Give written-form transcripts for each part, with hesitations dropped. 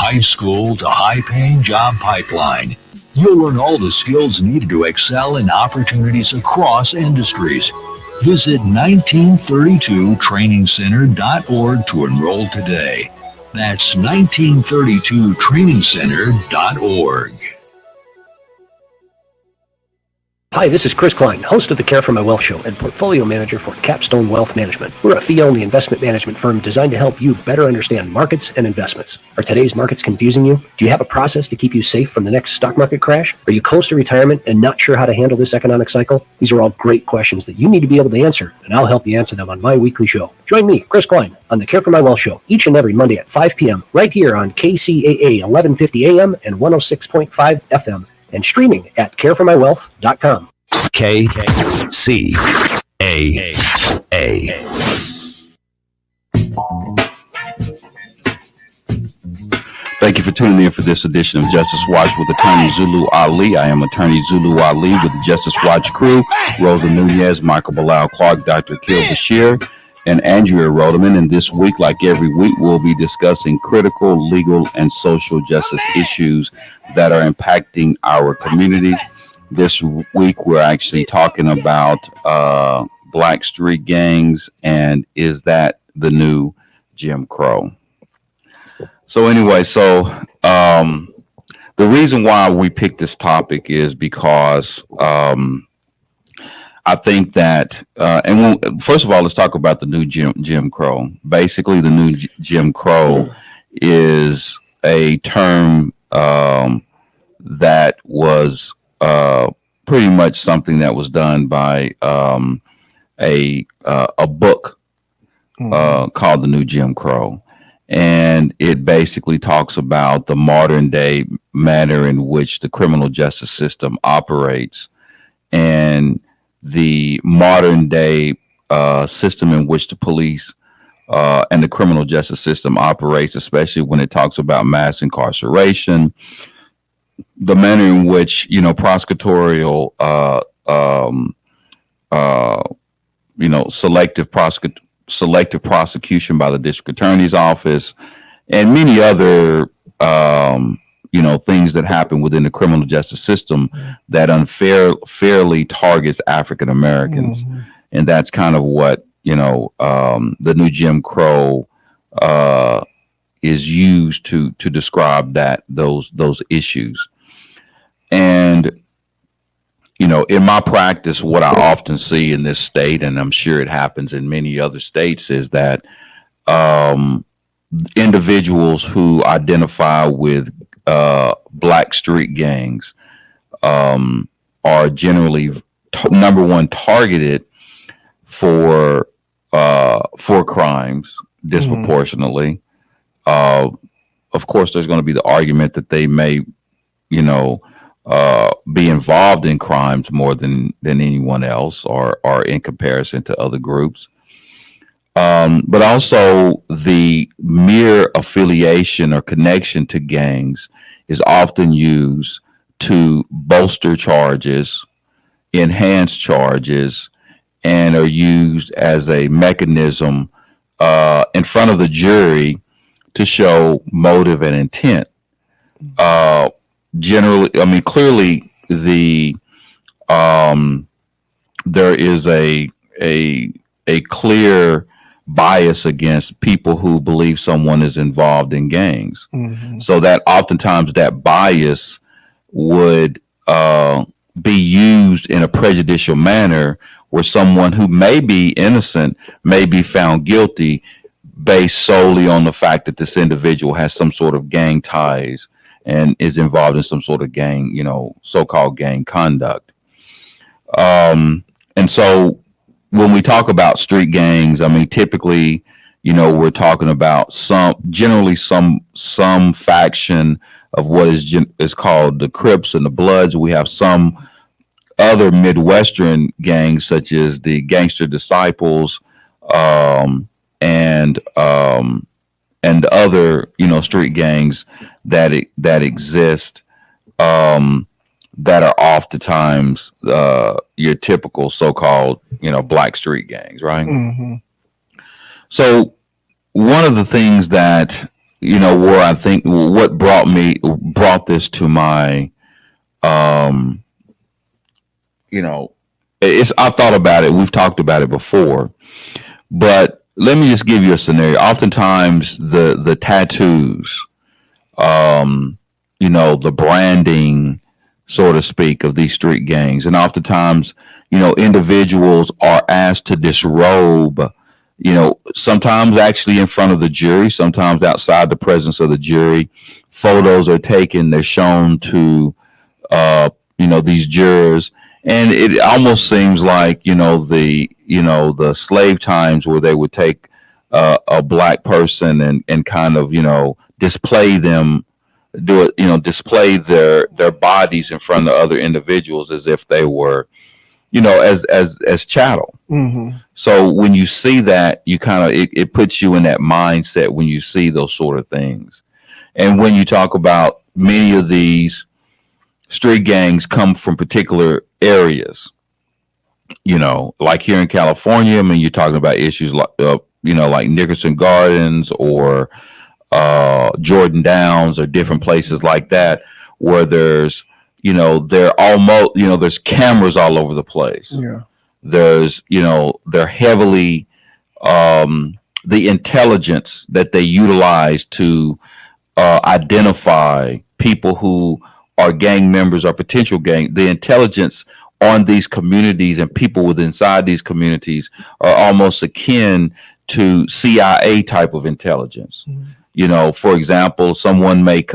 high school to high-paying job pipeline. You'll learn all the skills needed to excel in opportunities across industries. Visit 1932trainingcenter.org to enroll today. That's 1932trainingcenter.org. Hi, this is Chris Klein, host of the Care for My Wealth Show and portfolio manager for Capstone Wealth Management. We're a fee-only investment management firm designed to help you better understand markets and investments. Are today's markets confusing you? Do you have a process to keep you safe from the next stock market crash? Are you close to retirement and not sure how to handle this economic cycle? These are all great questions that you need to be able to answer, and I'll help you answer them on my weekly show. Join me, Chris Klein, on the Care for My Wealth Show each and every Monday at 5 p.m. right here on KCAA 1150 AM and 106.5 FM. And streaming at careformywealth.com. KCAA. Thank you for tuning in for this edition of Justice Watch with Attorney Zulu Ali. I am Attorney Zulu Ali with the Justice Watch crew, Rosa Nunez, Michael Bilal Clark, Dr. Akil Bashir, and Andrea Rodeman. And this week, like every week, we'll be discussing critical legal and social justice issues that are impacting our communities. This week, we're actually talking about Black street gangs and is that the new Jim Crow? So anyway, the reason why we picked this topic is because I think that, first of all, let's talk about the new Jim Crow. Basically, the new Jim Crow is a term that was pretty much something that was done by a book called The New Jim Crow. And it basically talks about the modern day manner in which the criminal justice system operates and the modern day system in which the police and the criminal justice system operates, especially when it talks about mass incarceration, the manner in which, prosecutorial, selective prosecution by the district attorney's office, and many other, things that happen within the criminal justice system that unfairly targets African Americans. Mm-hmm. And that's kind of what, the new Jim Crow is used to describe those issues. And, in my practice, what I often see in this state, and I'm sure it happens in many other states, is that individuals who identify with Black street gangs are generally number one targeted for crimes disproportionately. Of course, there's going to be the argument that they may, be involved in crimes more than anyone else, or in comparison to other groups. But also the mere affiliation or connection to gangs is often used to bolster charges, enhance charges, and are used as a mechanism in front of the jury to show motive and intent. Clearly there is a clear bias against people who believe someone is involved in gangs. Mm-hmm. So that oftentimes that bias would be used in a prejudicial manner where someone who may be innocent may be found guilty based solely on the fact that this individual has some sort of gang ties and is involved in some sort of gang, so-called gang conduct. And so when we talk about street gangs, typically, we're talking about some faction of what is called the Crips and the Bloods. We have some other Midwestern gangs, such as the Gangster Disciples, and other, street gangs that exist, that are oftentimes your typical so-called, Black street gangs, right? Mm-hmm. So one of the things that where I think what brought this to my, I've thought about it. We've talked about it before, but let me just give you a scenario. Oftentimes the tattoos, the branding, so to speak, of these street gangs. And oftentimes, individuals are asked to disrobe, sometimes actually in front of the jury, sometimes outside the presence of the jury. Photos are taken, they're shown to, these jurors. And it almost seems like, the slave times where they would take a black person and kind of, display them, display their bodies in front of other individuals as if they were, as chattel. Mm-hmm. So when you see that, you kind of, it puts you in that mindset when you see those sort of things. And when you talk about many of these street gangs come from particular areas, like here in California, I mean, you're talking about issues like, like Nickerson Gardens or Jordan Downs or different places like that, where there's, they're almost, there's cameras all over the place. Yeah. There's, they're heavily, the intelligence that they utilize to identify people who are gang members or potential gang, the intelligence on these communities and people within inside these communities are almost akin to CIA type of intelligence. Mm-hmm. For example, someone may,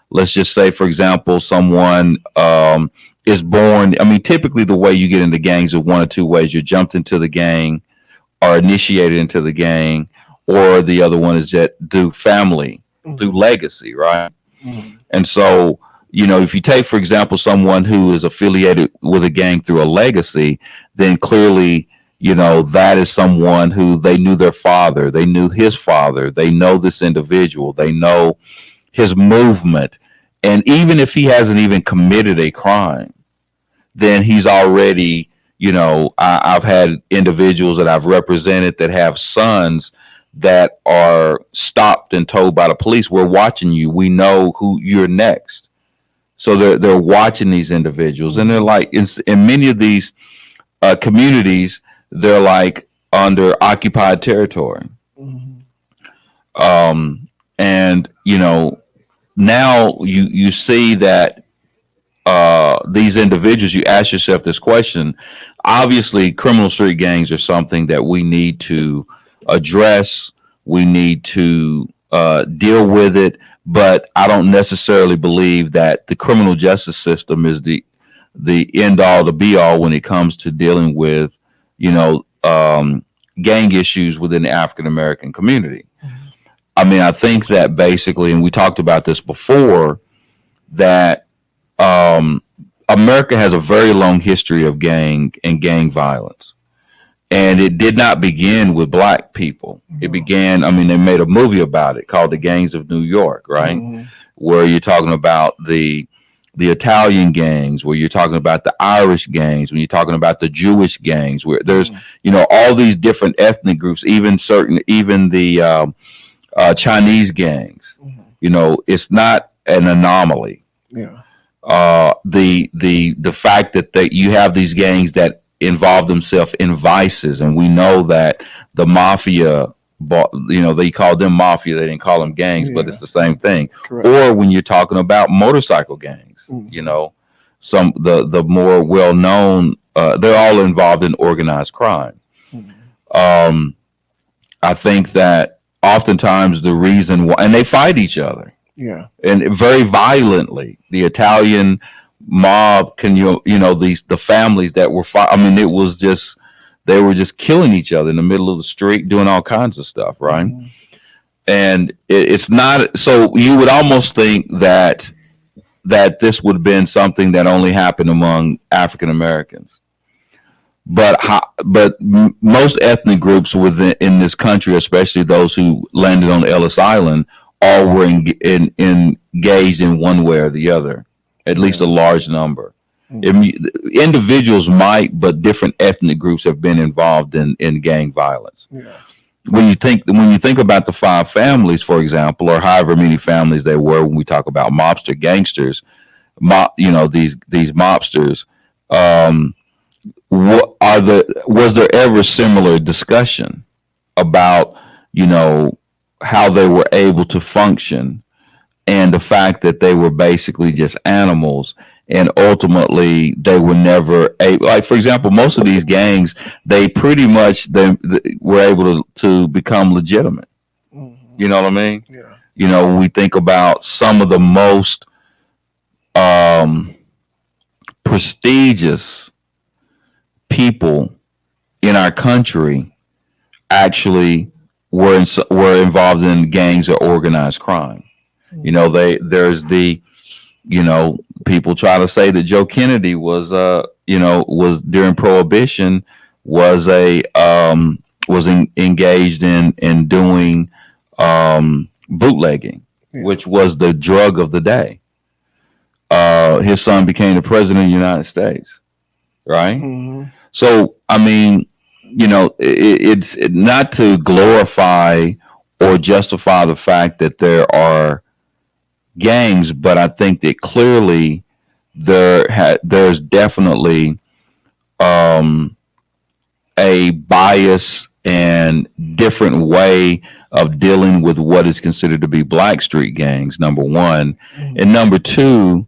let's just say, for example, someone is born. I mean, typically the way you get into gangs is one or two ways. You're jumped into the gang or initiated into the gang, or the other one is that through family, mm-hmm. through legacy, right? Mm-hmm. And so, if you take, for example, someone who is affiliated with a gang through a legacy, then clearly, that is someone who they knew their father, they knew his father, they know this individual, they know his movement. And even if he hasn't even committed a crime, then he's already, I've had individuals that I've represented that have sons that are stopped and told by the police, we're watching you. We know who you're next. So they're watching these individuals, and they're like, in many of these communities, they're like under occupied territory. Mm-hmm. And now you see that these individuals, you ask yourself this question. Obviously, criminal street gangs are something that we need to address. We need to deal with it. But I don't necessarily believe that the criminal justice system is the end all, the be all when it comes to dealing with, gang issues within the African American community. Mm-hmm. I mean, I think that basically, and we talked about this before, that America has a very long history of gang violence. And it did not begin with black people. Mm-hmm. It began, they made a movie about it called The Gangs of New York, right? Mm-hmm. Where you're talking about the Italian gangs, where you're talking about the Irish gangs, when you're talking about the Jewish gangs, where there's, mm-hmm. All these different ethnic groups, even the Chinese gangs, mm-hmm. It's not an anomaly. Yeah. The fact that you have these gangs that involve themselves in vices, and we know that the mafia, they call them mafia, they didn't call them gangs, yeah. But it's the same thing. Correct. Or when you're talking about motorcycle gangs, mm-hmm. Some the more well known, they're all involved in organized crime. Mm-hmm. I think that oftentimes the reason why, and they fight each other, yeah, and very violently. The Italian mob, the families that were it was just, they were just killing each other in the middle of the street, doing all kinds of stuff, right? Mm-hmm. And it's not, so you would almost think that this would have been something that only happened among African Americans, but most ethnic groups in this country, especially those who landed on Ellis Island, all were engaged in one way or the other. At least a large number. Mm-hmm. Individuals might, but different ethnic groups have been involved in gang violence. Yeah. when you think about the five families, for example, or however many families there were when we talk about mobster gangsters, these mobsters, was there ever similar discussion about how they were able to function and the fact that they were basically just animals, and ultimately they were never able, like, for example, most of these gangs, they pretty much they were able to become legitimate. You know what I mean? Yeah. When we think about some of the most prestigious people in our country actually were involved in gangs or organized crime. There's people try to say that Joe Kennedy was during Prohibition was engaged in doing bootlegging, which was the drug of the day. His son became the president of the United States, right? Mm-hmm. So, I mean, it's not to glorify or justify the fact that there are gangs, but I think that clearly there's definitely a bias and different way of dealing with what is considered to be black street gangs, number one. Mm-hmm. And number two,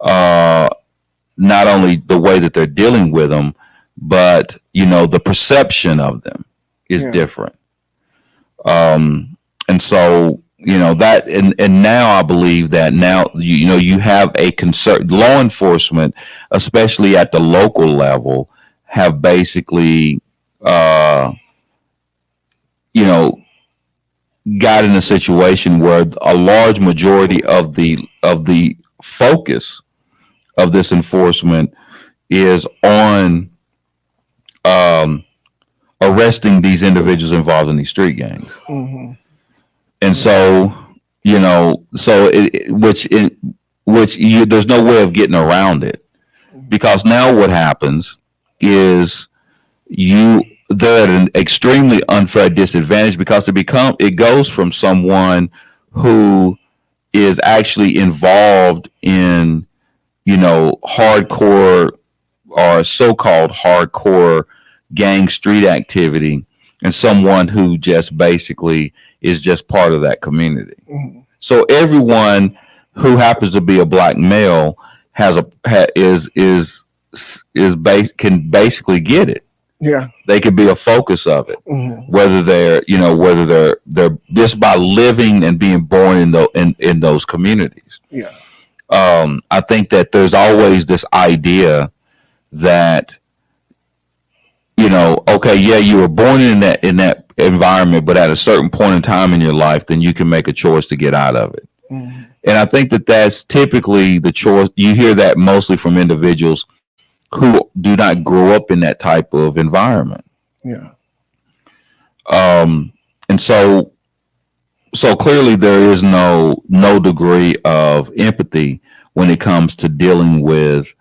not only the way that they're dealing with them, but the perception of them is different. And so that, and now I believe that now you have a concern. Law enforcement, especially at the local level, have basically got in a situation where a large majority of the focus of this enforcement is on arresting these individuals involved in these street gangs. Mm-hmm. And so, there's no way of getting around it, because now what happens is they're at an extremely unfair disadvantage, because it goes from someone who is actually involved in, hardcore or so-called hardcore gang street activity, and someone who just basically is just part of that community. Mm-hmm. So everyone who happens to be a black male can basically get it. Yeah. They could be a focus of it, Mm-hmm. whether they're just by living and being born in those communities. Yeah. I think that there's always this idea that, okay, yeah, you were born in that environment, but at a certain point in time in your life, then you can make a choice to get out of it. Mm-hmm. And I think that that's typically the choice. You hear that mostly from individuals who do not grow up in that type of environment. Yeah. And so clearly there is no degree of empathy when it comes to dealing with,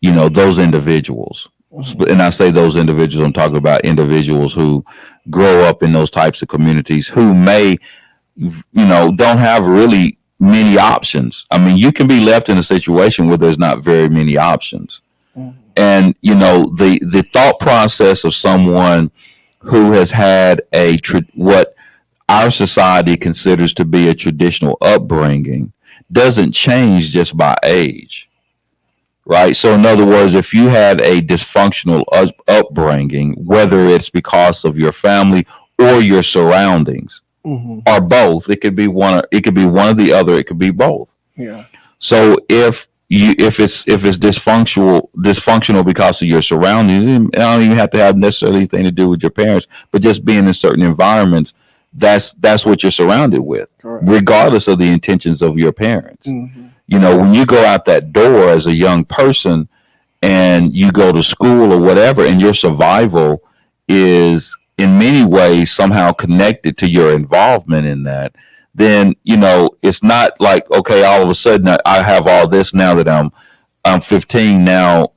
those individuals. Mm-hmm. And I say those individuals, I'm talking about individuals who grow up in those types of communities, who may, don't have really many options. I mean, you can be left in a situation where there's not very many options. Mm-hmm. And, the thought process of someone who has had what our society considers to be a traditional upbringing doesn't change just by age. Right. So in other words, if you had a dysfunctional upbringing, whether it's because of your family or your surroundings, Mm-hmm. or both, it could be one or the other. It could be both. Yeah. So if it's dysfunctional because of your surroundings, it don't even have to have necessarily anything to do with your parents, but just being in certain environments, that's what you're surrounded with, Correct. regardless of the intentions of your parents. Mm-hmm. When you go out that door as a young person and you go to school or whatever, and your survival is in many ways somehow connected to your involvement in that, then, it's not like, okay, all of a sudden I have all this now that I'm 15 now.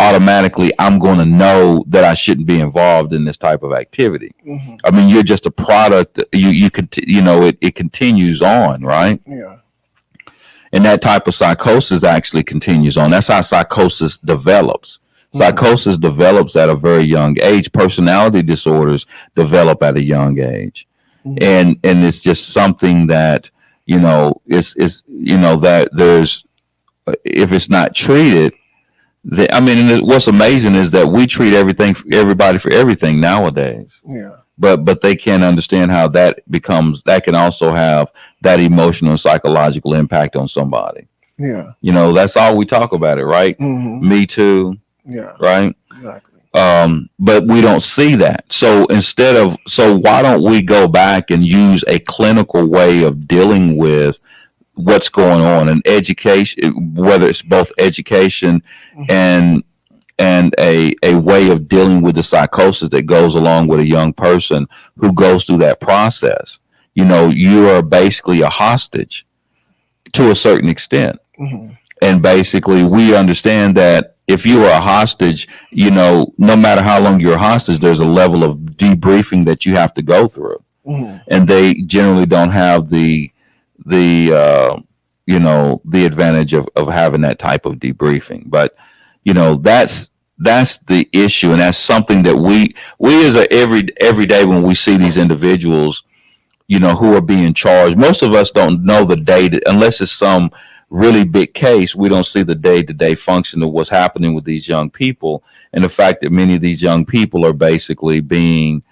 automatically I'm going to know that I shouldn't be involved in this type of activity. Mm-hmm. I mean, you're just a product. It continues on, right? Yeah. And that type of psychosis actually continues on. That's how psychosis develops. Psychosis develops at a very young age. Personality disorders develop at a young age. And it's just something that, that there's, if it's not treated, what's amazing is that we treat everybody for everything nowadays. Yeah. But they can't understand how that can also have that emotional and psychological impact on somebody. Yeah. That's all we talk about it, right? Mm-hmm. Me too. Yeah. Right. Exactly. But we don't see that. So why don't we go back and use a clinical way of dealing with what's going on in education, whether it's both education and a way of dealing with the psychosis that goes along with a young person who goes through that process. You are basically a hostage to a certain extent. Mm-hmm. And basically we understand that if you are a hostage, no matter how long you're a hostage, there's a level of debriefing that you have to go through. Mm-hmm. And they generally don't have the advantage of having that type of debriefing. But, that's the issue. And that's something that we as every day when we see these individuals, who are being charged, most of us don't know the data unless it's some really big case. We don't see the day-to-day function of what's happening with these young people, and the fact that many of these young people are basically being,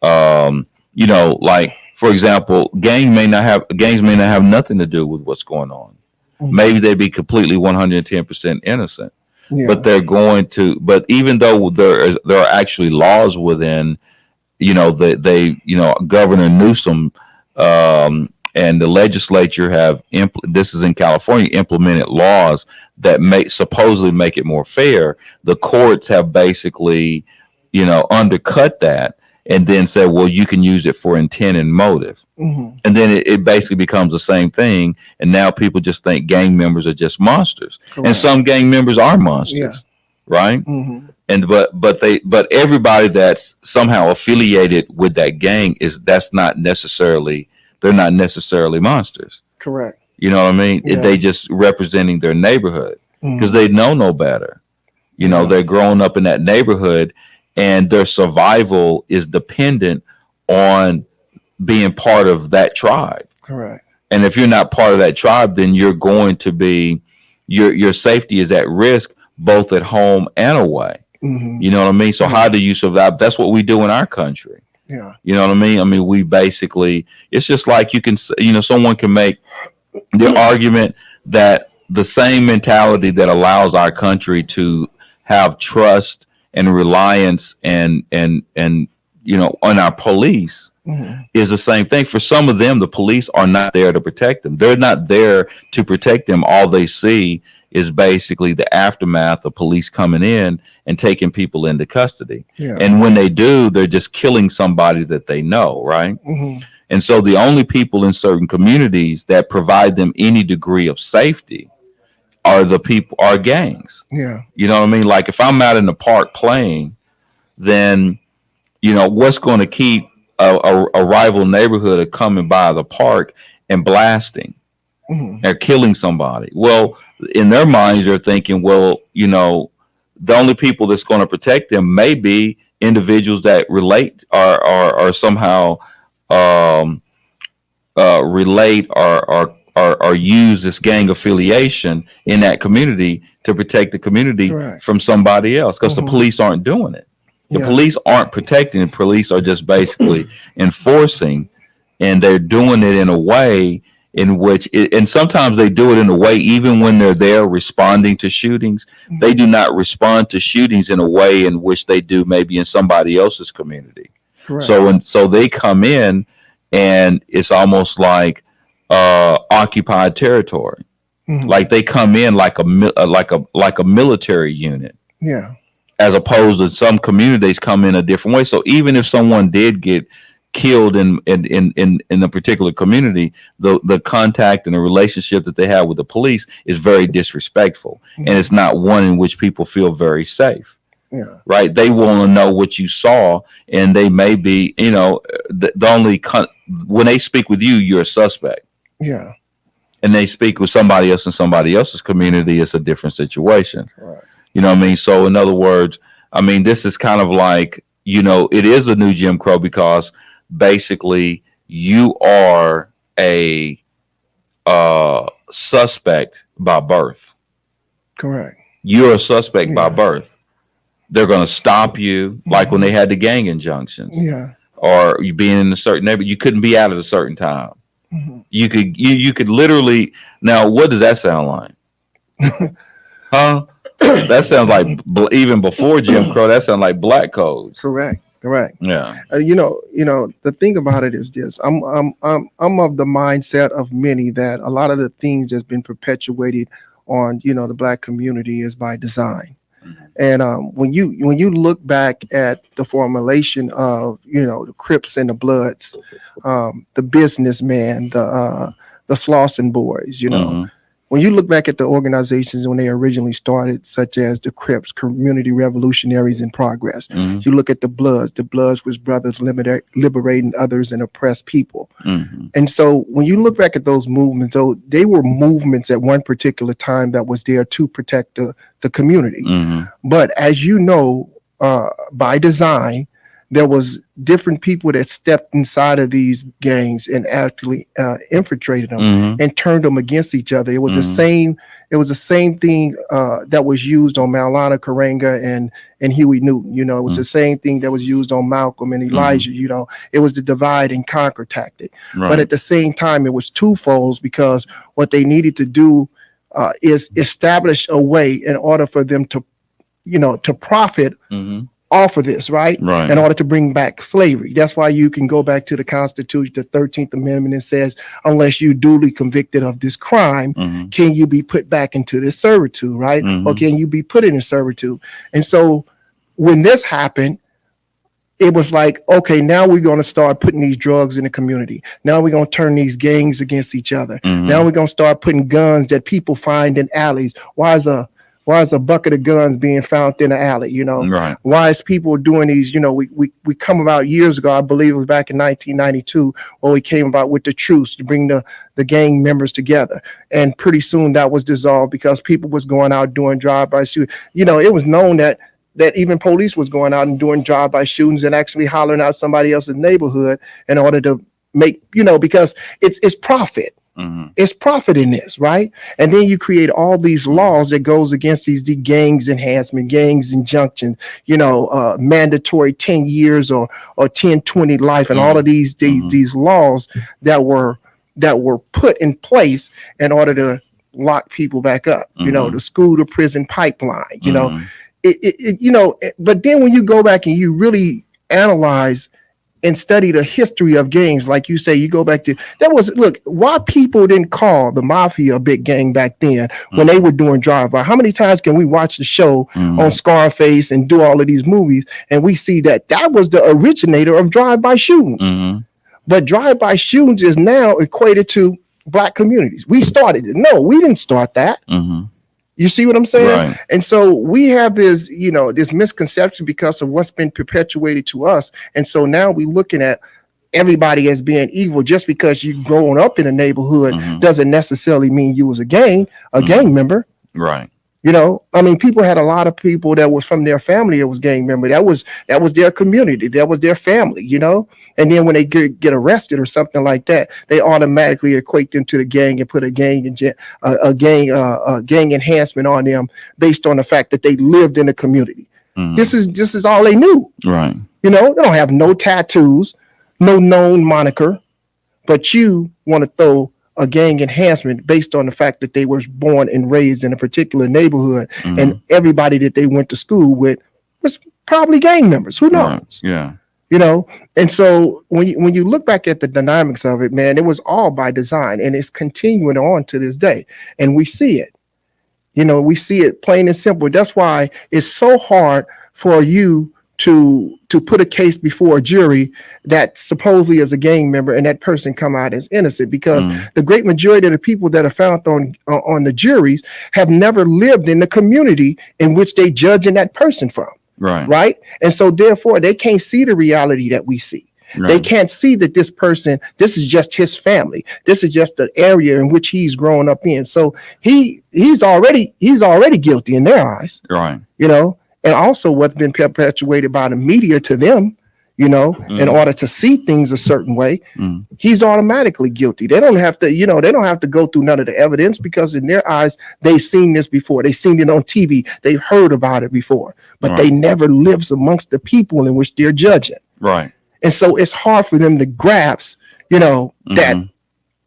like, for example, gangs may not have nothing to do with what's going on. Mm-hmm. Maybe they'd be completely 110% innocent, Yeah. but even though there are actually laws within, Governor Newsom, and the legislature have this is in California, implemented laws that supposedly make it more fair. The courts have basically, undercut that and then said, well, you can use it for intent and motive. Mm-hmm. And then it basically becomes the same thing. And now people just think gang members are just monsters. Correct. And some gang members are monsters, Yeah. right? Mm-hmm. And but everybody that's somehow affiliated with that gang they're not necessarily monsters. Correct. You know what I mean? Yeah. They just representing their neighborhood because Mm-hmm. they know no better. Yeah. They're growing up in that neighborhood and their survival is dependent on being part of that tribe. Correct. And if you're not part of that tribe, then you're going to be, your safety is at risk both at home and away. Mm-hmm. You know what I mean? So how do you survive? That's what we do in our country. Yeah. You know what I mean? I mean, we basically, it's just like someone can make the argument that the same mentality that allows our country to have trust and reliance and on our police Mm-hmm. is the same thing. For some of them, the police are not there to protect them. They're not there to protect them. All they see is basically the aftermath of police coming in and taking people into custody. Yeah. And when they do, they're just killing somebody that they know, right? Mm-hmm. And so the only people in certain communities that provide them any degree of safety are gangs. Yeah. You know what I mean? Like if I'm out in the park playing, then, what's going to keep a rival neighborhood of coming by the park and blasting Mm-hmm. or killing somebody? Well, in their minds, they're thinking, well, the only people that's going to protect them may be individuals that relate or somehow relate or use this gang affiliation in that community to protect the community Correct. from somebody else, because Mhm. the police aren't doing it. The Yeah. police aren't protecting. The police are just basically enforcing, and they're doing it in a way in which and sometimes they do it in a way, even when they're there responding to shootings, they do not respond to shootings in a way in which they do maybe in somebody else's community. Correct. So they come in and it's almost like occupied territory. Mhm. Like they come in like a military unit, Yeah. as opposed to some communities come in a different way. So even if someone did get killed in a particular community, the contact and the relationship that they have with the police is very disrespectful, and it's not one in which people feel very safe. Yeah. Right? They want to know what you saw, and they may be, when they speak with you, you're a suspect. Yeah. And they speak with somebody else in somebody else's community, it's a different situation. Right. You know what I mean? So in other words, I mean, this is kind of like, it is a new Jim Crow because basically you are a suspect by birth. Correct. You're a suspect by birth. They're going to stop you, like when they had the gang injunctions. Yeah. Or you being in a certain neighborhood, you couldn't be out at a certain time. Mm-hmm. You could literally. Now, what does that sound like? Huh? That sounds like even before Jim Crow. That sounds like black codes. Correct. Yeah. The thing about it is this. I'm of the mindset of many that a lot of the things that's been perpetuated on the black community is by design. And when you look back at the formulation of the Crips and the Bloods, the businessmen, the Slauson boys, when you look back at the organizations when they originally started, such as the Crips, Community Revolutionaries in Progress, you look at the Bloods was brothers liberating others and oppressed people. And so when you look back at those movements, they were movements at one particular time that was there to protect the community. But as by design, there was different people that stepped inside of these gangs and actually infiltrated them and turned them against each other. It was the same. It was the same thing that was used on Maulana Karenga and Huey Newton. It was the same thing that was used on Malcolm and Elijah. It was the divide and conquer tactic. Right. But at the same time, it was twofold because what they needed to do is establish a way in order for them to, to profit off of this, right? In order to bring back slavery. That's why you can go back to the Constitution, the 13th Amendment, and says, unless you duly convicted of this crime, can you be put back into this servitude, right? Or can you be put in servitude? And so when this happened, it was like, okay, now we're going to start putting these drugs in the community. Now we're going to turn these gangs against each other. Now we're going to start putting guns that people find in alleys. Why is a bucket of guns being found in an alley? Right. Why is people doing these? We come about years ago, I believe it was back in 1992, when we came about with the truce to bring the gang members together. And pretty soon that was dissolved because people was going out doing drive-by shootings. It was known that even police was going out and doing drive-by shootings and actually hollering out somebody else's neighborhood in order to make, because it's profit. It's profit in this, right? And then you create all these laws that goes against these gangs enhancement, gangs injunctions, mandatory 10 years or 10, 20 life, and all of these laws that were put in place in order to lock people back up, the school to prison pipeline, but then when you go back and you really analyze and study the history of gangs, like you say, you go back to why people didn't call the mafia a big gang back then when they were doing drive-by. How many times can we watch the show on Scarface and do all of these movies and we see that was the originator of drive-by shootings? But drive-by shootings is now equated to black communities. We started it. No, we didn't start that. You see what I'm saying? Right. And so we have this, this misconception because of what's been perpetuated to us. And so now we're looking at everybody as being evil. Just because you grown up in a neighborhood doesn't necessarily mean you was a gang member. Right. People had a lot of people that was from their family that was gang member. That was their community. That was their family, And then when they get arrested or something like that, they automatically equate them to the gang and put a gang enhancement on them based on the fact that they lived in the community. This is all they knew. Right. They don't have no tattoos, no known moniker, but you want to throw a gang enhancement based on the fact that they were born and raised in a particular neighborhood and everybody that they went to school with was probably gang members. Who knows? Yeah. And so when you look back at the dynamics of it, man, it was all by design and it's continuing on to this day. And we see it. We see it plain and simple. That's why it's so hard for you to put a case before a jury that supposedly is a gang member and that person come out as innocent, because the great majority of the people that are found on the juries have never lived in the community in which they judging that person from. Right. And so therefore they can't see the reality that we see. Right. They can't see that this person, this is just his family. This is just the area in which he's grown up in. So he's already guilty in their eyes. Right. You know, and also what's been perpetuated by the media to them, you know, in order to see things a certain way, he's automatically guilty. They don't have to, you know, they don't have to go through none of the evidence, because in their eyes, they've seen this before. They've seen it on TV. They've heard about it before, but they never lives amongst the people in which they're judging. Right. And so it's hard for them to grasp, you know, that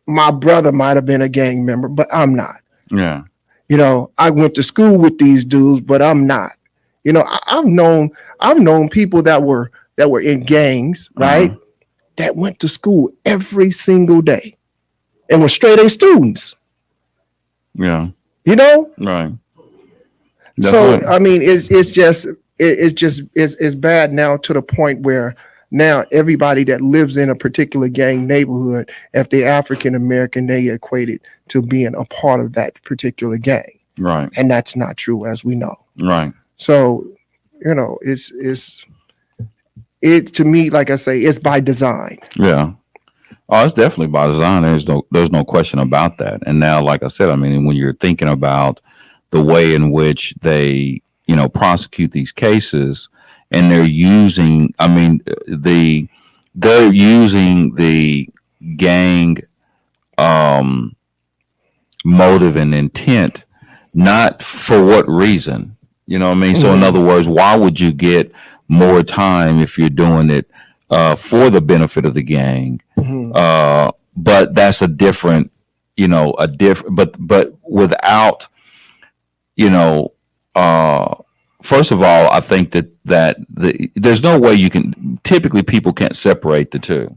my brother might have been a gang member, but I'm not. Yeah. You know, I went to school with these dudes, but I'm not. You know, I've known people that were in gangs, right? That went to school every single day and were straight A students. Yeah. You know? Right. So I mean, it's bad now to the point where now everybody that lives in a particular gang neighborhood, if they're African American, they equated to being a part of that particular gang. Right. And that's not true, as we know. Right. So, you know, it to me, like I say, it's by design. Yeah. Oh, it's definitely by design. There's no question about that. And now, like I said, I mean, when you're thinking about the way in which they, you know, prosecute these cases, and they're using, I mean, they're using the gang motive and intent, not for what reason, you know what I mean? So in other words, why would you get more time if you're doing it for the benefit of the gang? But that's a different, you know, but without, you know, first of all, I think that there's no way you can. Typically, people can't separate the two.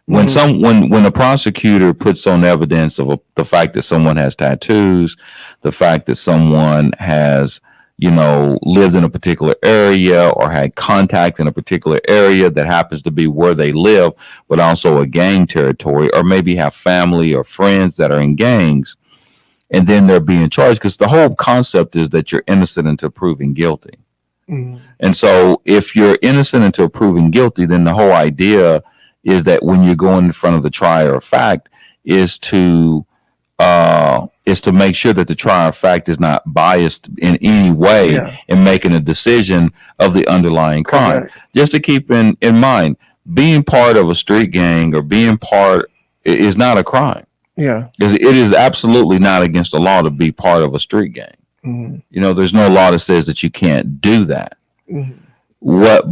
When when a prosecutor puts on evidence of the fact that someone has tattoos, the fact that someone has, you know, lived in a particular area or had contact in a particular area that happens to be where they live, but also a gang territory, or maybe have family or friends that are in gangs, and then they're being charged, because the whole concept is that you're innocent until proven guilty. And so if you're innocent until proven guilty, then the whole idea is that when you're going in front of the trier of fact is to make sure that the trier of fact is not biased in any way in making a decision of the underlying crime. Just to keep in mind, being part of a street gang or being part is not a crime. Yeah. It is absolutely not against the law to be part of a street gang. You know, there's no law that says that you can't do that. What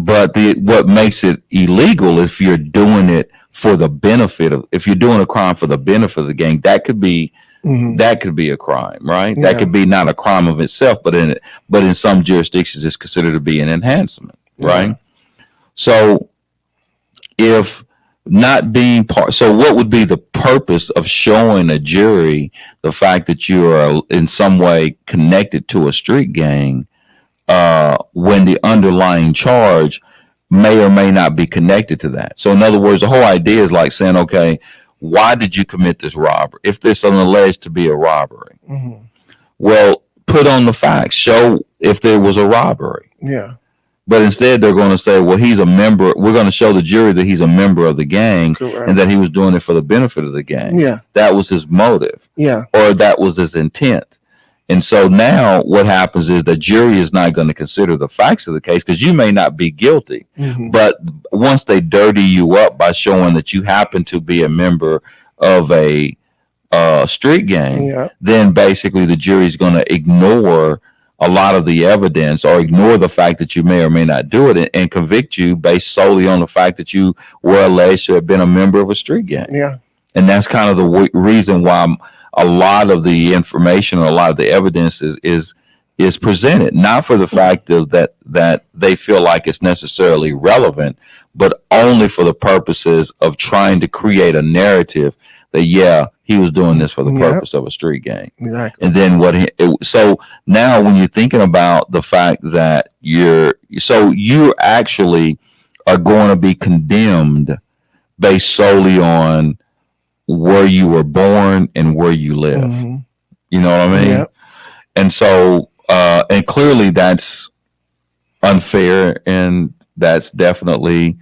makes it illegal if you're doing it for the benefit of, if you're doing a crime for the benefit of the gang, that could be a crime, right? That could be not a crime of itself, but in some jurisdictions it's considered to be an enhancement, right? So if not being part, so what would be the purpose of showing a jury the fact that you are in some way connected to a street gang when the underlying charge may or may not be connected to that? So in other words, the whole idea is like saying, okay, why did you commit this robbery? If this is alleged to be a robbery, well, put on the facts, show if there was a robbery. Yeah. But instead, they're going to say, well, he's a member. We're going to show the jury that he's a member of the gang. Correct. And that he was doing it for the benefit of the gang. Yeah. That was his motive. Yeah. Or that was his intent. And so now what happens is the jury is not going to consider the facts of the case, because you may not be guilty. But once they dirty you up by showing that you happen to be a member of a street gang, then basically the jury is going to ignore a lot of the evidence or ignore the fact that you may or may not do it and convict you based solely on the fact that you were alleged to have been a member of a street gang. Yeah. And that's kind of the reason why a lot of the information or a lot of the evidence is presented, not for the fact of that they feel like it's necessarily relevant, but only for the purposes of trying to create a narrative that, yeah, he was doing this for the Yep. purpose of a street gang. Exactly. And then so now when you're thinking about the fact that you actually are going to be condemned based solely on where you were born and where you live. Mm-hmm. You know what I mean? Yep. And so, and clearly that's unfair, and that's definitely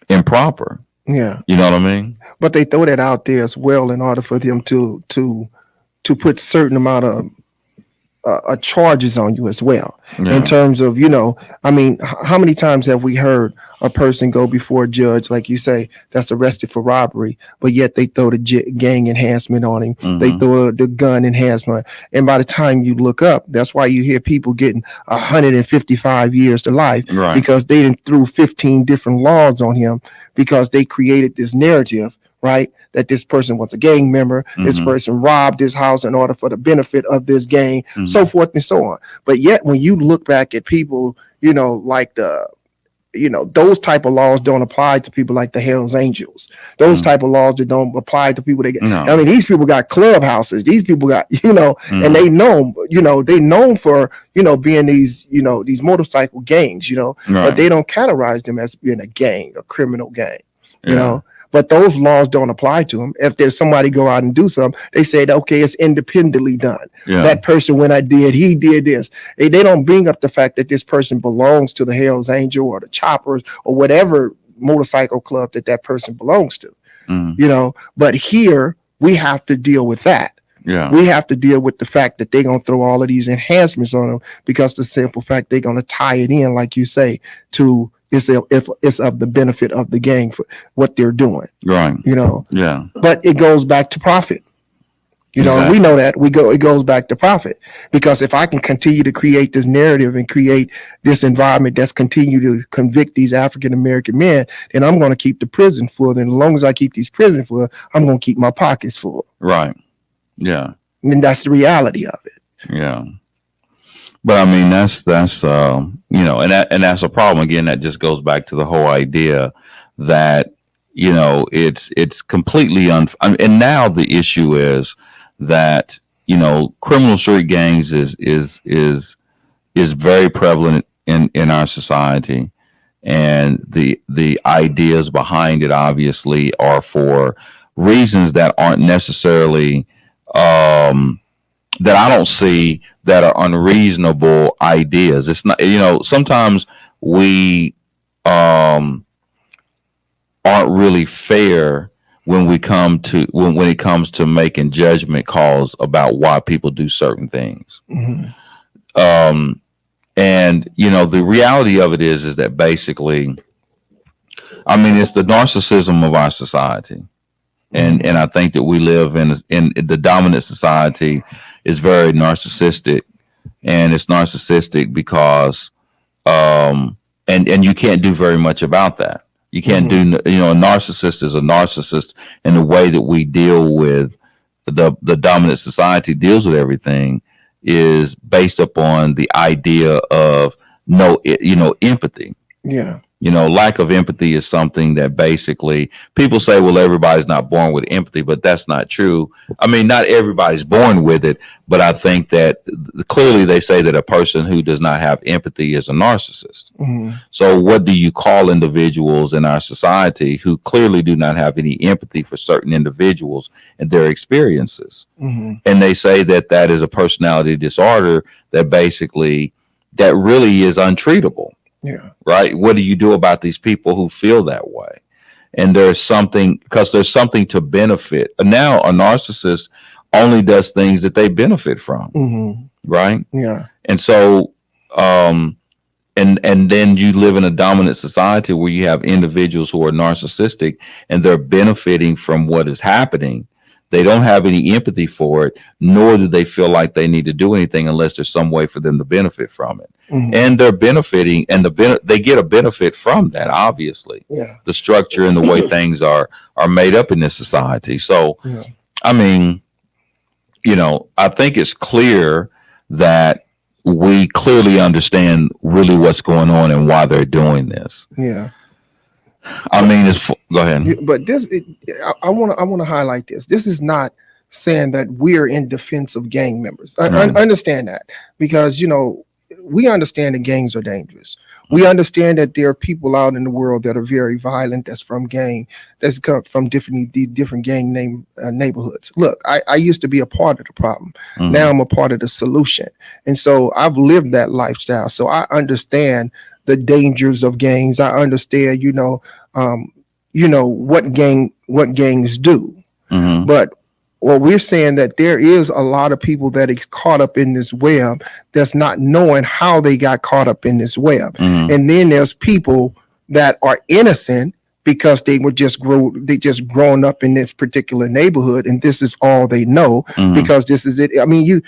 improper. Yeah. You know what I mean? But they throw that out there as well in order for them to put certain amount of charges on you as well. Yeah. In terms of, you know, I mean, how many times have we heard a person go before a judge, like you say, that's arrested for robbery, but yet they throw the gang enhancement on him. Mhm. They throw the gun enhancement. And by the time you look up, that's why you hear people getting 155 years to life, Right. because they didn't threw 15 different laws on him, because they created this narrative, right? That this person was a gang member, this Mhm. person robbed his house in order for the benefit of this gang, Mhm. so forth and so on. But yet when you look back at people, you know, like those type of laws don't apply to people like the Hells Angels. Those Mhm. type of laws that don't apply to people that get, No. I mean, these people got clubhouses. These people got, Mhm. and they known for, being these motorcycle gangs, but Right. they don't categorize them as being a gang, a criminal gang, you Yeah. know. But those laws don't apply to them. If there's somebody go out and do something, they say, okay, it's independently done. Yeah. That person, he did this. They don't bring up the fact that this person belongs to the Hells Angel or the Choppers or whatever motorcycle club that person belongs to, Mhm. But here we have to deal with that. Yeah. We have to deal with the fact that they're going to throw all of these enhancements on them, because the simple fact they're going to tie it in, like you say, to if it's of the benefit of the gang for what they're doing, Right. Yeah. But it goes back to profit. And Exactly. we know that it goes back to profit, because if I can continue to create this narrative and create this environment that's continue to convict these African American men, then I'm going to keep the prison full. And as long as I keep these prison full, I'm going to keep my pockets full. Right. Yeah. And that's the reality of it. Yeah. But I mean, that's and that's a problem. Again, that just goes back to the whole idea that, it's completely and now the issue is that, criminal street gangs is very prevalent in our society. And the ideas behind it obviously are for reasons that aren't necessarily that I don't see that are unreasonable ideas. It's not, sometimes we aren't really fair when it comes to making judgment calls about why people do certain things. Mm-hmm. And the reality of it is that basically, I mean, it's the narcissism of our society. And I think that we live in the dominant society is very narcissistic, and it's narcissistic because and you can't do very much about that. You can't do, a narcissist is a narcissist, and the way that we deal with the dominant society deals with everything is based upon the idea of empathy. Yeah. Lack of empathy is something that basically people say, well, everybody's not born with empathy, but that's not true. I mean, not everybody's born with it, but I think that clearly they say that a person who does not have empathy is a narcissist. Mm-hmm. So what do you call individuals in our society who clearly do not have any empathy for certain individuals and their experiences? Mm-hmm. And they say that is a personality disorder that really is untreatable. Yeah. Right. What do you do about these people who feel that way? And there's something to benefit. Now, a narcissist only does things that they benefit from. Mm-hmm. Right. Yeah. And so, and then you live in a dominant society where you have individuals who are narcissistic and they're benefiting from what is happening. They don't have any empathy for it, nor do they feel like they need to do anything unless there's some way for them to benefit from it. Mm-hmm. And they're benefiting, and they get a benefit from that, obviously. Yeah. The structure and the way things are made up in this society. So, Yeah. I mean, I think it's clear that we clearly understand really what's going on and why they're doing this. Yeah. I mean, go ahead. But I want to highlight this. This is not saying that we're in defense of gang members. I understand that, because we understand that gangs are dangerous. We understand that there are people out in the world that are very violent. That's come from different gang neighborhoods. Look, I used to be a part of the problem. Mm-hmm. Now I'm a part of the solution, and so I've lived that lifestyle. So I understand the dangers of gangs. I understand, what gangs do. Mm-hmm. But what we're saying, that there is a lot of people that is caught up in this web that's not knowing how they got caught up in this web. Mm-hmm. And then there's people that are innocent because they just grown up in this particular neighborhood, and this is all they know. Mm-hmm. Because this is it. I mean, you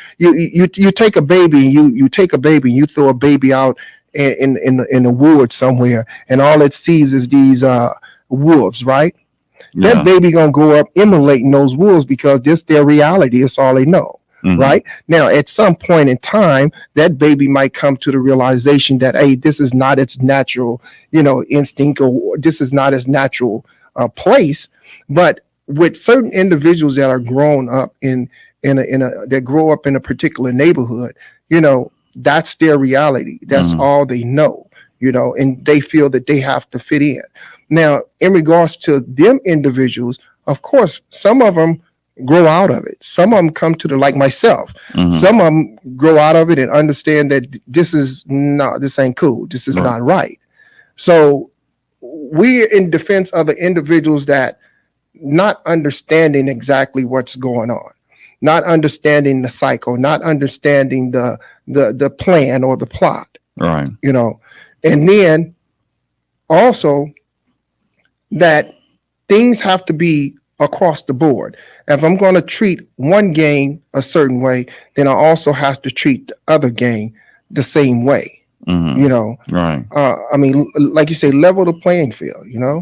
take a baby, you take a baby, and you throw a baby out in the woods somewhere, and all it sees is these wolves, right? Yeah. That baby gonna grow up emulating those wolves because this their reality. It's all they know. Mm-hmm. Right now, at some point in time, that baby might come to the realization that, hey, this is not its natural, instinct, or this is not its natural place. But with certain individuals that are grown up that grow up in a particular neighborhood, that's their reality. That's Mm-hmm. all they know, and they feel that they have to fit in. Now, in regards to them individuals, of course, some of them grow out of it. Some of them come to like myself. Mm-hmm. Some of them grow out of it and understand that this ain't cool. This is not right. So we're in defense of the individuals that not understanding exactly what's going on, not understanding the cycle, not understanding the plan or the plot. Right. And then also that things have to be across the board. If I'm going to treat one gang a certain way, then I also have to treat the other gang the same way. Mm-hmm. Right. I mean, like you say, level the playing field. Yeah.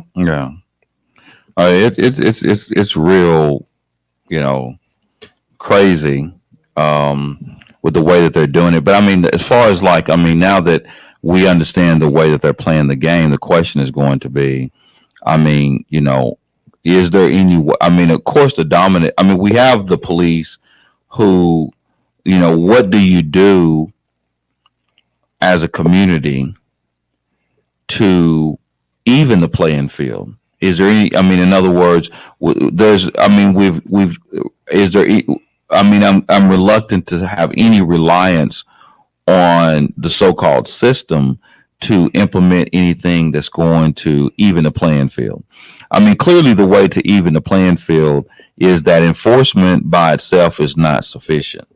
It's real, crazy with the way that they're doing it. But I mean, as far as now that we understand the way that they're playing the game, the question is going to be, is there any, of course, we have the police who, what do you do as a community to even the playing field? Is there any, in other words, I'm reluctant to have any reliance on the so-called system to implement anything that's going to even the playing field. Clearly the way to even the playing field is that enforcement by itself is not sufficient.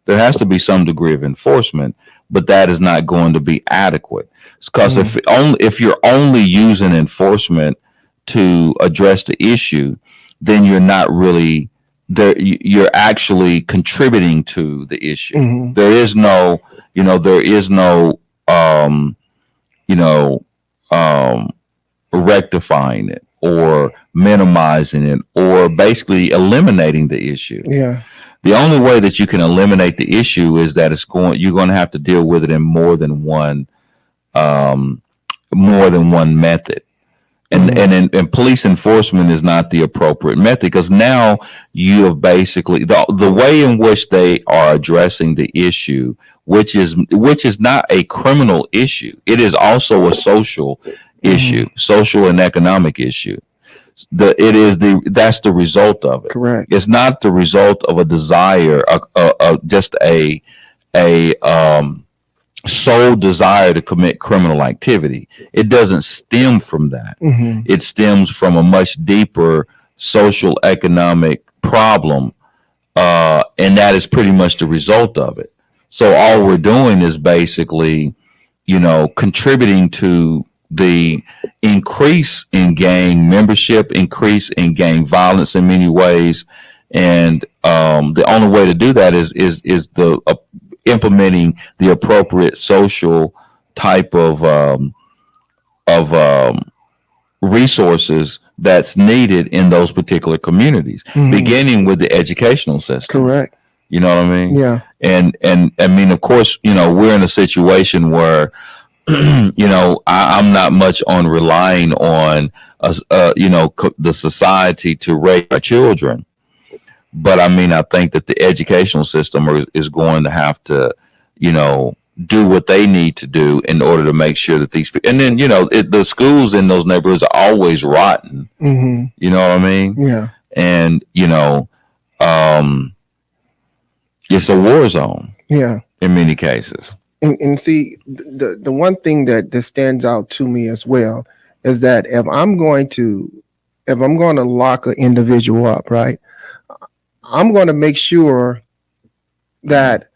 There has to be some degree of enforcement, but that is not going to be adequate. Because if you're only using enforcement to address the issue, then you're not really there. You're actually contributing to the issue. Mm-hmm. There is no rectifying it or minimizing it or basically eliminating the issue. Yeah. The only way that you can eliminate the issue is that you're going to have to deal with it in more than one method. And police enforcement is not the appropriate method, because now you have basically the way in which they are addressing the issue, which is not a criminal issue. It is also a social issue, social and economic issue. That's the result of it. Correct. It's not the result of a desire, just a sole desire to commit criminal activity. It doesn't stem from that. Mm-hmm. It stems from a much deeper social economic problem, and that is pretty much the result of it. So all we're doing is basically, contributing to the increase in gang membership, increase in gang violence in many ways, and the only way to do that is implementing the appropriate social type of resources that's needed in those particular communities, beginning with the educational system. Correct. You know what I mean? Yeah. And of course, we're in a situation where I'm not much on relying on us, the society to raise our children. But I mean, I think that the educational system is going to have to, do what they need to do in order to make sure that these people, and then, the schools in those neighborhoods are always rotten. Mm-hmm. You know what I mean? Yeah. And, it's a war zone. Yeah. In many cases. And see, the one thing that stands out to me as well is that if I'm going to lock an individual up, right, I'm going to make sure that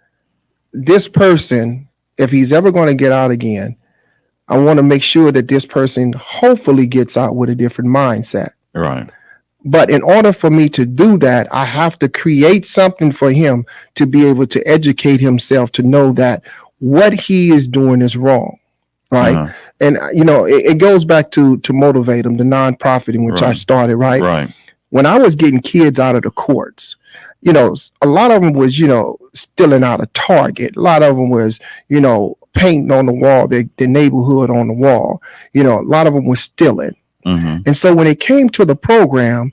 this person, if he's ever going to get out again, I want to make sure that this person hopefully gets out with a different mindset. Right. But in order for me to do that, I have to create something for him to be able to educate himself to know that what he is doing is wrong. Right. Uh-huh. And, it goes back to Motivate Them, the nonprofit in which I started. Right. Right. When I was getting kids out of the courts, a lot of them was, stealing out of Target. A lot of them was, painting on the wall, their neighborhood on the wall. A lot of them was stealing. Mm-hmm. And so when it came to the program,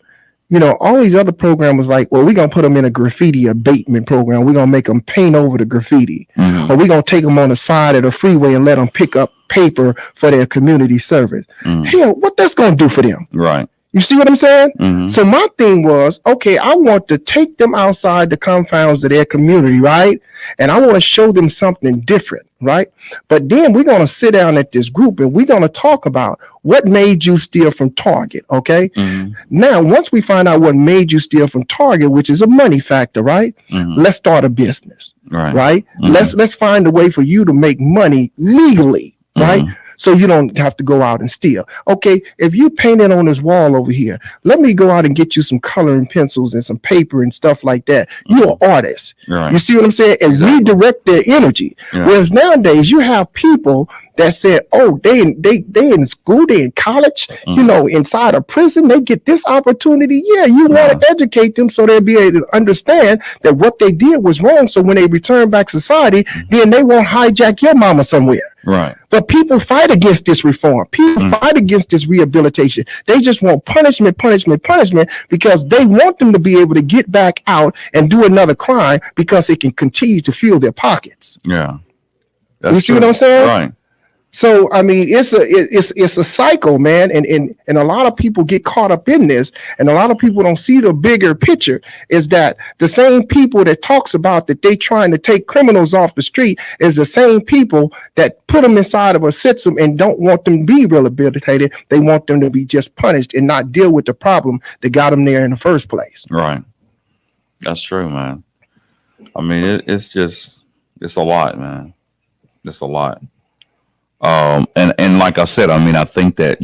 all these other programs was like, well, we're going to put them in a graffiti abatement program. We're going to make them paint over the graffiti. Mm-hmm. Or we're going to take them on the side of the freeway and let them pick up paper for their community service. Mm-hmm. Hell, what that's going to do for them? Right. You see what I'm saying? Mm-hmm. So my thing was, okay, I want to take them outside the confounds of their community, right? And I want to show them something different, right? But then we're going to sit down at this group and we're going to talk about what made you steal from Target, okay? Mm-hmm. Now, once we find out what made you steal from Target, which is a money factor, right? Mm-hmm. Let's start a business, right? Mm-hmm. Let's find a way for you to make money legally, right? Mm-hmm. So you don't have to go out and steal. Okay, if you painted on this wall over here, let me go out and get you some coloring pencils and some paper and stuff like that. You're an artist. Right. You see what I'm saying? And redirect their energy. Yeah. Whereas nowadays you have people that said, oh, they in school, they in college, inside a prison, they get this opportunity. Yeah, you want to educate them so they'll be able to understand that what they did was wrong. So when they return back to society, then they won't hijack your mama somewhere. Right. But people fight against this reform. People fight against this rehabilitation. They just want punishment, because they want them to be able to get back out and do another crime because it can continue to fuel their pockets. Yeah. You see what I'm saying? Right. So, I mean, it's a cycle, man. And a lot of people get caught up in this, and a lot of people don't see the bigger picture is that the same people that talks about that they trying to take criminals off the street is the same people that put them inside of a system and don't want them to be rehabilitated. They want them to be just punished and not deal with the problem that got them there in the first place. Right. That's true, man. I mean, it's a lot, man. It's a lot. And like I said, I mean, I think that,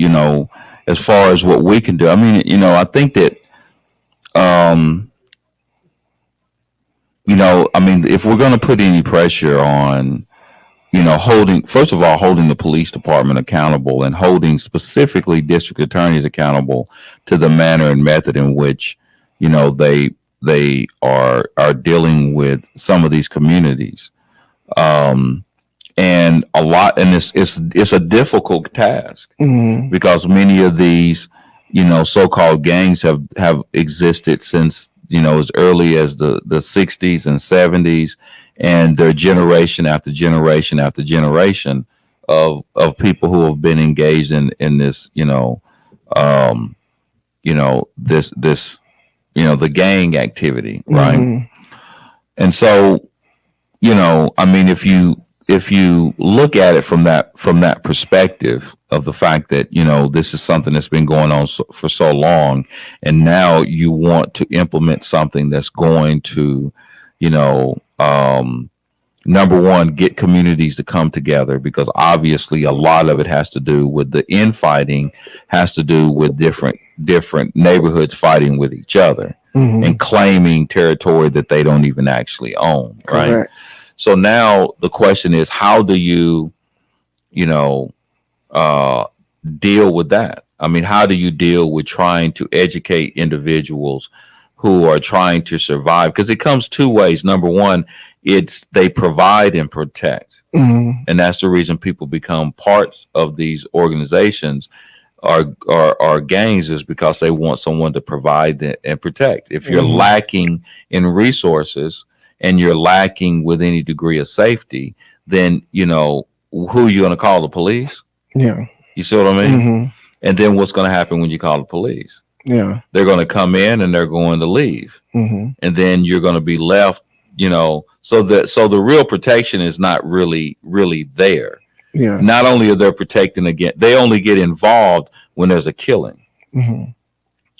as far as what we can do, I mean, I think that, I mean, if we're going to put any pressure on, holding the police department accountable and holding specifically district attorneys accountable to the manner and method in which, they are dealing with some of these communities. And it's a difficult task because many of these, so-called gangs have existed since, as early as the 60s and 70s, and they're generation after generation after generation of people who have been engaged in this, the gang activity, right? Mm-hmm. And so, I mean, if you look at it from that perspective of the fact that, this is something that's been going on for so long, and now you want to implement something that's going to, number one, get communities to come together, because obviously a lot of it has to do with the infighting, has to do with different neighborhoods fighting with each other and claiming territory that they don't even actually own. Right. Correct. So now the question is, how do you, deal with that? I mean, how do you deal with trying to educate individuals who are trying to survive, because it comes two ways. Number one, it's they provide and protect. Mhm. And that's the reason people become parts of these organizations or gangs, is because they want someone to provide and protect. If you're Mhm. lacking in resources and you're lacking with any degree of safety, then who are you going to call? The police? Yeah. You see what I mean? Mhm. And then what's going to happen when you call the police? Yeah. They're going to come in and they're going to leave, Mhm. and then you're going to be left. So the real protection is not really there. Yeah. Not only are they protecting again, they only get involved when there's a killing, Mhm.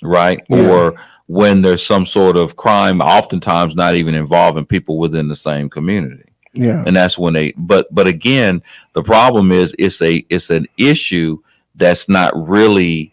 right? Yeah. Or when there's some sort of crime, oftentimes not even involving people within the same community. Yeah. And that's when but again, the problem is it's an issue that's not really,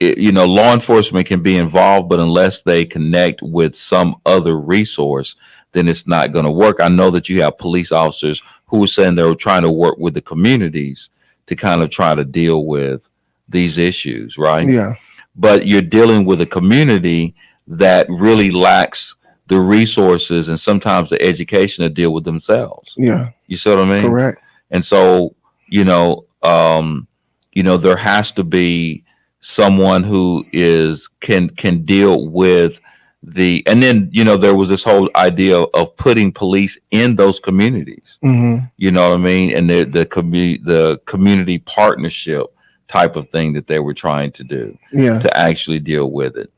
law enforcement can be involved, but unless they connect with some other resource, then it's not going to work. I know that you have police officers who are saying they're trying to work with the communities to kind of try to deal with these issues, right? Yeah. But you're dealing with a community that really lacks the resources and sometimes the education to deal with themselves. Yeah. You see what I mean? Correct. And so, there has to be someone who can deal with and then there was this whole idea of putting police in those communities. Mhm. You know what I mean? And the community partnership type of thing that they were trying to do Yeah. to actually deal with it.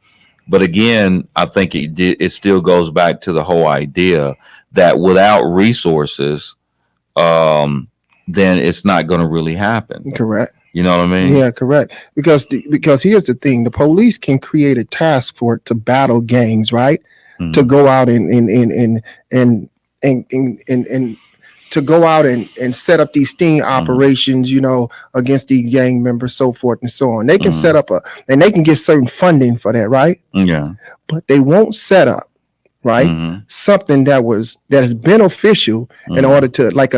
But again, I think it still goes back to the whole idea that without resources, then it's not going to really happen. Correct. You know what I mean? Yeah, correct. Because here's the thing: the police can create a task force to battle gangs, right? Mhm. To go out and to go out and set up these sting operations, against these gang members, so forth and so on. They can set up and they can get certain funding for that, right? Yeah. But they won't set up, right, Mhm. something that is beneficial in order to, like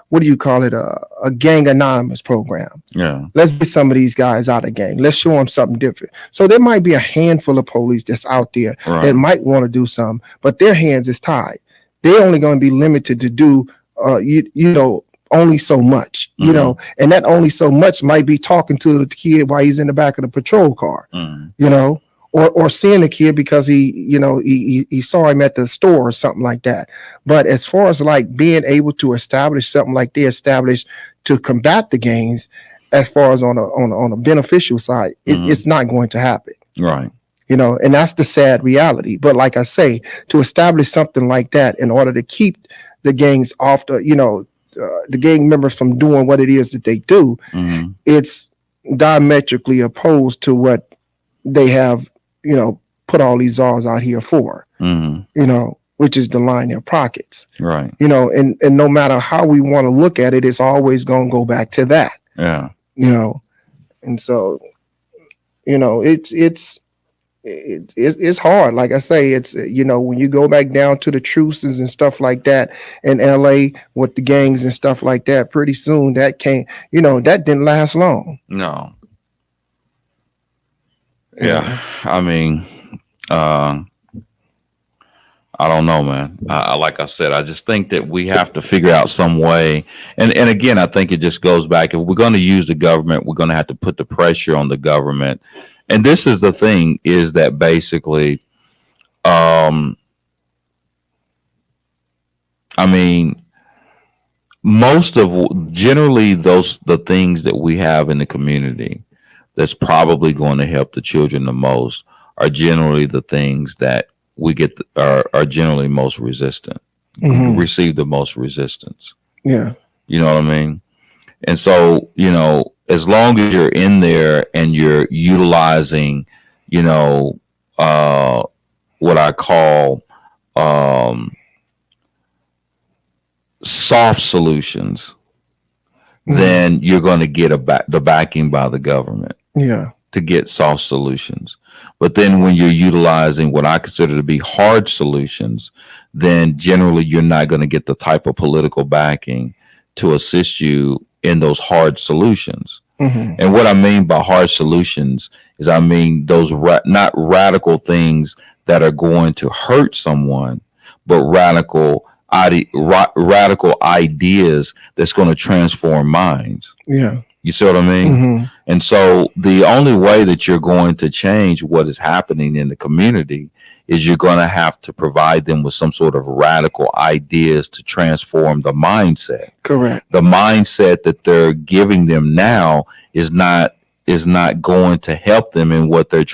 what do you call it, a gang anonymous program. Yeah. Let's get some of these guys out of gang. Let's show them something different. So there might be a handful of police that's out there Right. that might want to do something, but their hands is tied. They're only going to be limited to do, only so much, and that only so much might be talking to the kid while he's in the back of the patrol car, Mhm. or seeing the kid because he saw him at the store or something like that. But as far as like being able to establish something like they established to combat the gangs, as far as on a beneficial side, it's not going to happen. Right. And that's the sad reality. But like I say, to establish something like that in order to keep the gangs off the gang members from doing what it is that they do, Mhm. it's diametrically opposed to what they have, put all these laws out here for, Mhm. which is to line their pockets, Right. and no matter how we want to look at it, it's always going to go back to that, Yeah. and so, it's hard. Like I say, it's, when you go back down to the truces and stuff like that in LA with the gangs and stuff like that, pretty soon that came, that didn't last long. No. Yeah. I mean, I don't know, man. Like I said, I just think that we have to figure out some way. And again, I think it just goes back. If we're going to use the government, we're going to have to put the pressure on the government. And this is the thing, is that basically, I mean, generally the things that we have in the community that's probably going to help the children the most are generally the things that we get are generally most resistant, receive the most resistance. Yeah. You know what I mean? And so, as long as you're in there and you're utilizing, what I call soft solutions, then you're going to get the backing by the government. Yeah. To get soft solutions. But then when you're utilizing what I consider to be hard solutions, then generally you're not going to get the type of political backing to assist you in those hard solutions. Mm-hmm. And what I mean by hard solutions is I mean those not radical things that are going to hurt someone, but radical ideas that's going to transform minds. Yeah. You see what I mean? Mhm. And so the only way that you're going to change what is happening in the community is you're going to have to provide them with some sort of radical ideas to transform the mindset. Correct. The mindset that they're giving them now is not going to help them in what they're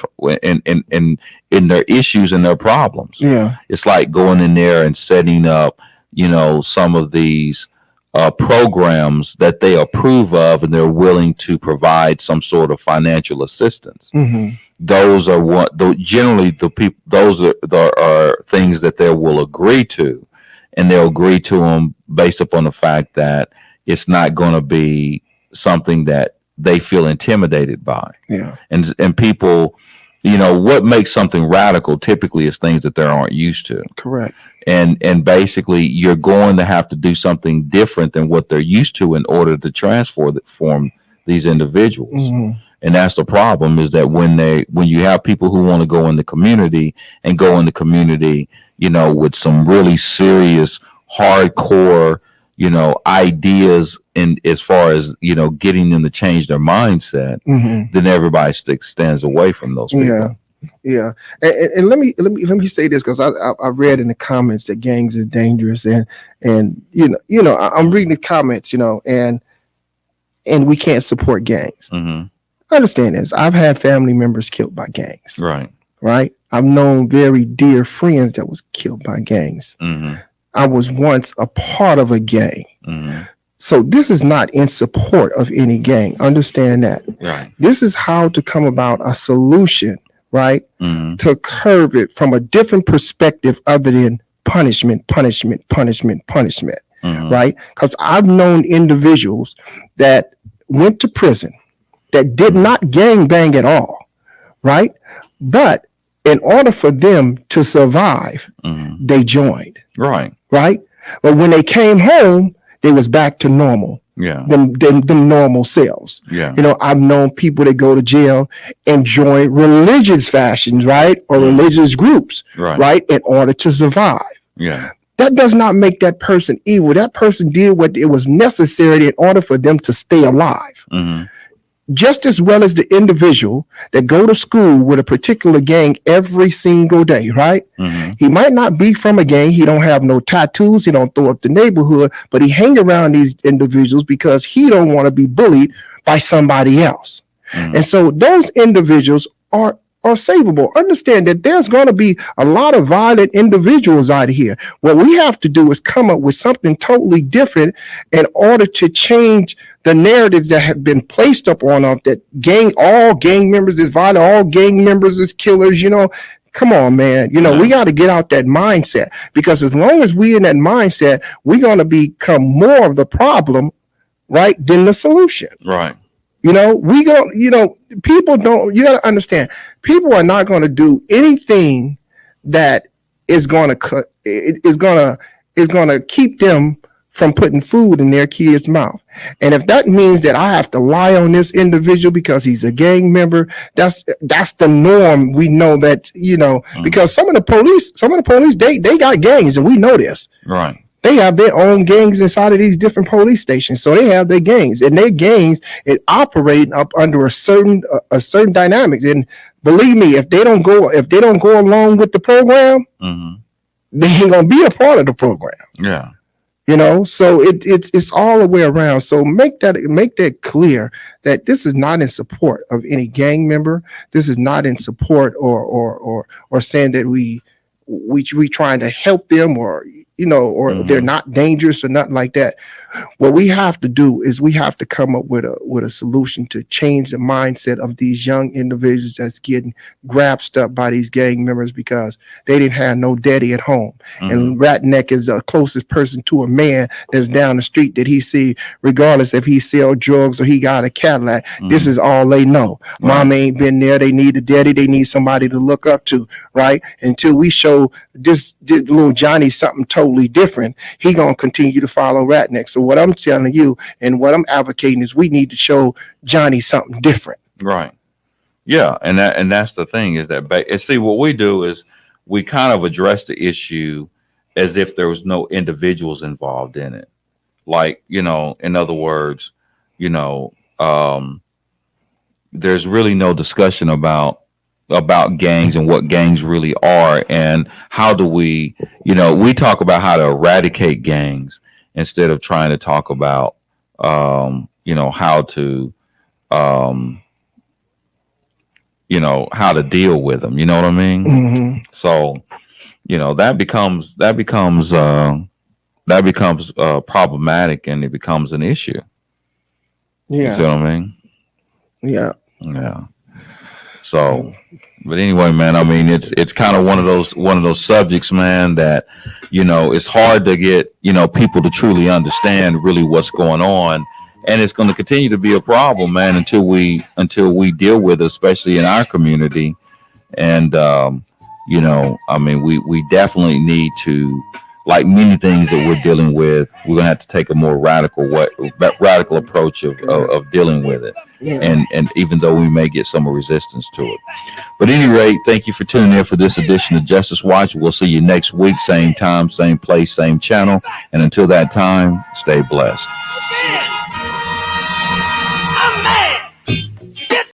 in their issues and their problems. Yeah. It's like going in there and setting up, some of these programs that they approve of, and they're willing to provide some sort of financial assistance. Mhm. Those are generally the people. Those are things that they will agree to, and they'll agree to them based upon the fact that it's not going to be something that they feel intimidated by. Yeah. And people, what makes something radical typically is things that they aren't used to. Correct. And basically you're going to have to do something different than what they're used to in order to transform these individuals. Mhm. And that's the problem, is that when you have people who want to go in the community with some really serious, hardcore, ideas, and as far as, getting them to change their mindset, Mhm. then everybody stands away from those people. Yeah. Yeah, and let me say this, because I read in the comments that gangs is dangerous, and I'm reading the comments, and we can't support gangs. Mm-hmm. I understand this. I've had family members killed by gangs. Right. Right. I've known very dear friends that was killed by gangs. Mm-hmm. I was once a part of a gang. Mm-hmm. So this is not in support of any gang. Understand that. Right. This is how to come about a solution, right? Mm-hmm. To curve it from a different perspective other than punishment, Mm-hmm. right? Because I've known individuals that went to prison that did not gang bang at all, right? But in order for them to survive, Mm-hmm. they joined, Right. right? But when they came home, they was back to normal, Yeah. them normal selves. Yeah. I've known people that go to jail and join religious fashions, right? Or religious groups, Right. right? In order to survive. Yeah. That does not make that person evil. That person did what it was necessary in order for them to stay alive. Mm-hmm. Just as well as the individual that go to school with a particular gang every single day, right? Mm-hmm. He might not be from a gang. He don't have no tattoos. He don't throw up the neighborhood, but he hang around these individuals because he don't want to be bullied by somebody else. Mm-hmm. And so those individuals are savable. Understand that there's going to be a lot of violent individuals out here. What we have to do is come up with something totally different in order to change the narrative that have been placed up on us, that all gang members is violent, all gang members is killers. Come on, man. We got to get out that mindset, because as long as we in that mindset, we're going to become more of the problem, right, than the solution. Right. People don't, you got to understand, people are not going to do anything that is going to keep them from putting food in their kid's mouth. And if that means that I have to lie on this individual because he's a gang member, that's the norm. We know that, because some of the police, they got gangs, and we know this. Right. They have their own gangs inside of these different police stations. So they have their gangs, and their gangs is operating up under a certain dynamic. And believe me, if they don't go along with the program, Mm-hmm. they ain't gonna be a part of the program. Yeah. So it's all the way around. So make that clear that this is not in support of any gang member. This is not in support or saying that we trying to help them, or Mm-hmm. they're not dangerous or nothing like that. What we have to do is we have to come up with a solution to change the mindset of these young individuals that's getting grasped up by these gang members because they didn't have no daddy at home. Mm-hmm. And Ratneck is the closest person to a man that's down the street that he see, regardless if he sell drugs or he got a Cadillac. Mm-hmm. This is all they know. Right. Mom ain't been there. They need a daddy. They need somebody to look up to, right? Until we show this little Johnny something totally different, he gonna continue to follow Ratneck. So what I'm telling you and what I'm advocating is we need to show Johnny something different. Right. Yeah, and that's the thing, is that see, what we do is we kind of address the issue as if there was no individuals involved in it. Like, you know, in other words, you know, there's really no discussion about gangs and what gangs really are, and how do we, you know, we talk about how to eradicate gangs instead of trying to talk about, you know, how to, you know, how to deal with them. You know what I mean? Mm-hmm. So, you know, that becomes problematic, and it becomes an issue. You see Yeah. what I mean? Yeah. Yeah. So, but anyway, man, I mean, it's kind of one of those subjects, man, that, you know, it's hard to get, you know, people to truly understand really what's going on, and it's going to continue to be a problem, man, until we deal with it, especially in our community. And you know, I mean, we definitely need to, like many things that we're dealing with, we're gonna have to take a more radical approach of dealing with it. Yeah. And even though we may get some resistance to it, but at any rate, thank you for tuning in for this edition of Justice Watch. We'll see you next week, same time, same place, same channel, and until that time, stay blessed.